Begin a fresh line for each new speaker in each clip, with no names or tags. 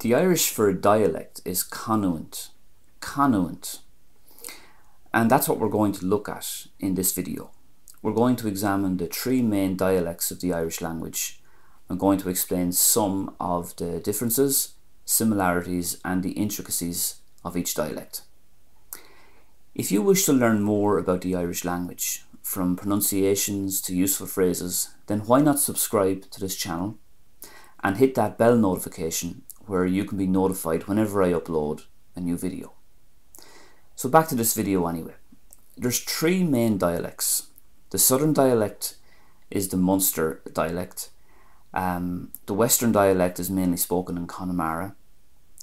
The Irish for dialect is connuent, connuent, and that's what we're going to look at in this video. We're going to examine the three main dialects of the Irish language. I'm going to explain some of the differences, similarities and the intricacies of each dialect. If you wish to learn more about the Irish language, from pronunciations to useful phrases, then why not subscribe to this channel and hit that bell notification where you can be notified whenever I upload a new video. So back to this video anyway. There's three main dialects. The southern dialect is the Munster dialect. The western dialect is mainly spoken in Connemara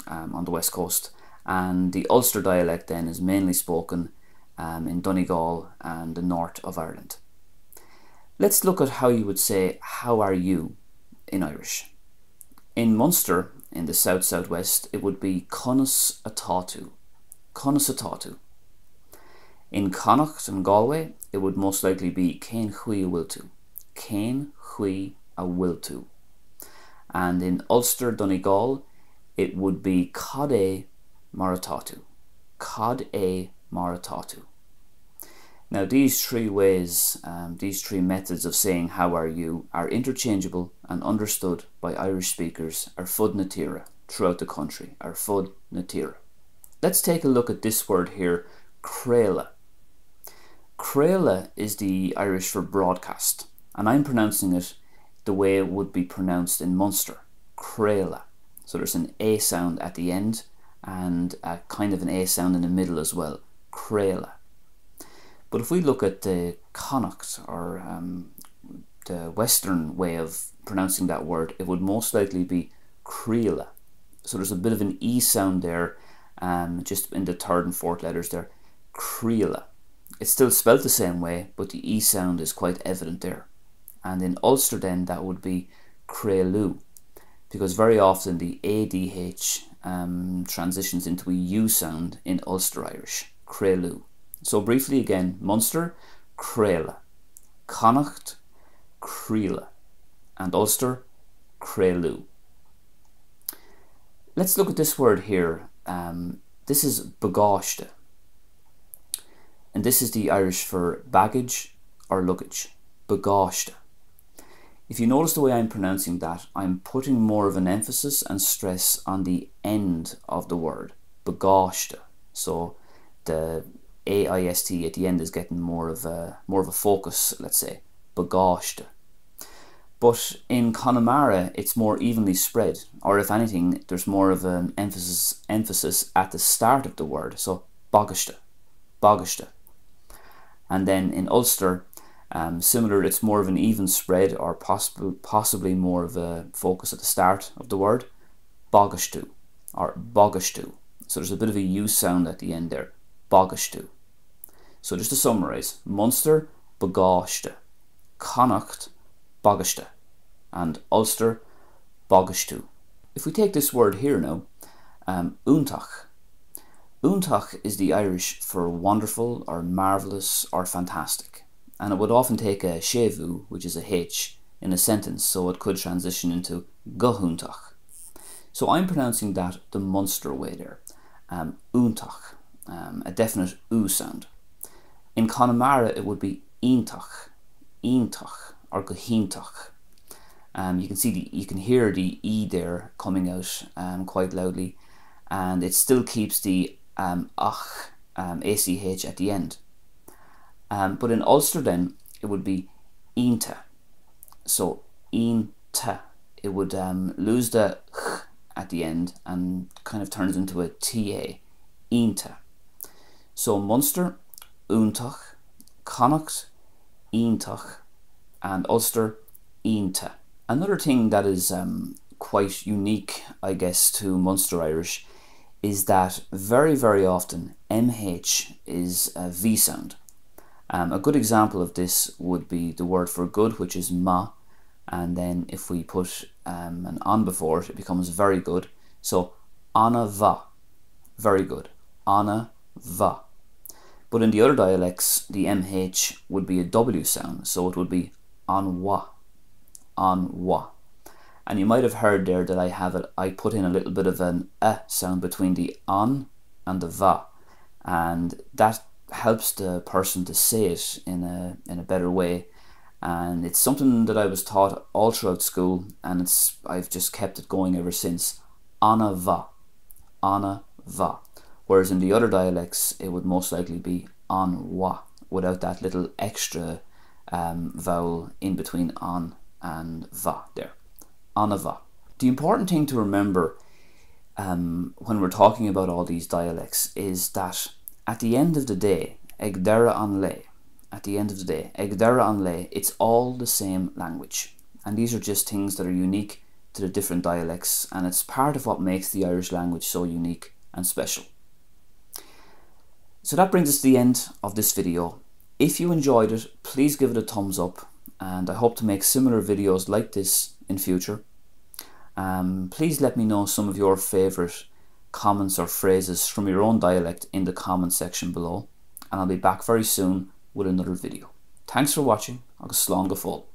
on the west coast, and the Ulster dialect then is mainly spoken in Donegal and the north of Ireland. Let's look at how you would say "how are you" in Irish. In Munster, in the south-southwest, it would be Conas Atatu, Conas Atatu. In Connacht and Galway, it would most likely be Cén Hui a Wiltu, Cén Hui a Wiltu. And in Ulster, Donegal, it would be Cad é Maratatu, Cad é Maratatu. Now these three ways, these three methods of saying "how are you" are interchangeable and understood by Irish speakers ar fud na tíre throughout the country, ar fud na tíre. Let's take a look at this word here, creala. Creala is the Irish for broadcast, and I'm pronouncing it the way it would be pronounced in Munster, creala. So there's an A sound at the end and a kind of an A sound in the middle as well, creala. But if we look at the Connacht, or the western way of pronouncing that word, it would most likely be creala. So there's a bit of an E sound there, just in the third and fourth letters there, creala. It's still spelled the same way, but the E sound is quite evident there. And in Ulster then, that would be crealu, because very often the ADH transitions into a U sound in Ulster Irish, crealu. So briefly again, Munster, creala, Connacht, creala, and Ulster, crealu. Let's look at this word here. This is bagáiste, and this is the Irish for baggage or luggage, bagáiste. If you notice the way I'm pronouncing that, I'm putting more of an emphasis and stress on the end of the word, bagáiste. So the AIST at the end is getting more of a focus, let's say, bagáiste. But in Connemara, it's more evenly spread, or if anything, there's more of an emphasis at the start of the word. So bagaiste, bagaiste. And then in Ulster, similar, it's more of an even spread, or possibly more of a focus at the start of the word, bagastu or bagastu. So there's a bit of a U sound at the end there, bagastu. So just to summarise, Munster, bagáiste, Connacht, bagaiste, and Ulster, bagastu. If we take this word here now, úntach. Úntach is the Irish for wonderful or marvellous or fantastic, and it would often take a shevu, which is a H, in a sentence, so it could transition into gohúntach. So I'm pronouncing that the Munster way there, úntach, a definite U sound. In Connemara it would be iontach, iontach, or gohíntach. You can hear the E there coming out quite loudly, and it still keeps the ach, ACH at the end. But in Ulster then, it would be ionta. So ionta. It would lose the ch at the end and kind of turns into a TA, ionta. So Munster, úntach, Connacht, iontach, and Ulster, ionta. Another thing that is quite unique, I guess, to Munster Irish is that very, very often MH is a V sound. A good example of this would be the word for good, which is ma, and then if we put an on before it, it becomes very good. So anna va, very good, anna va. But in the other dialects, the MH would be a W sound, so it would be anwa, anwa. And you might have heard there that I put in a little bit of an sound between the on and the va, and that helps the person to say it in a better way. And it's something that I was taught all throughout school, and I've just kept it going ever since. Anna va, Anna va. Whereas in the other dialects, it would most likely be an wa, without that little extra vowel in between an and va there. Anna va. The important thing to remember when we're talking about all these dialects is that at the end of the day, ag dara an le, at the end of the day, ag dara an le, it's all the same language. And these are just things that are unique to the different dialects, and it's part of what makes the Irish language so unique and special. So that brings us to the end of this video. If you enjoyed it, please give it a thumbs up, and I hope to make similar videos like this in future. Please let me know some of your favourite comments or phrases from your own dialect in the comment section below, and I'll be back very soon with another video. Thanks for watching, agus slán go fóill.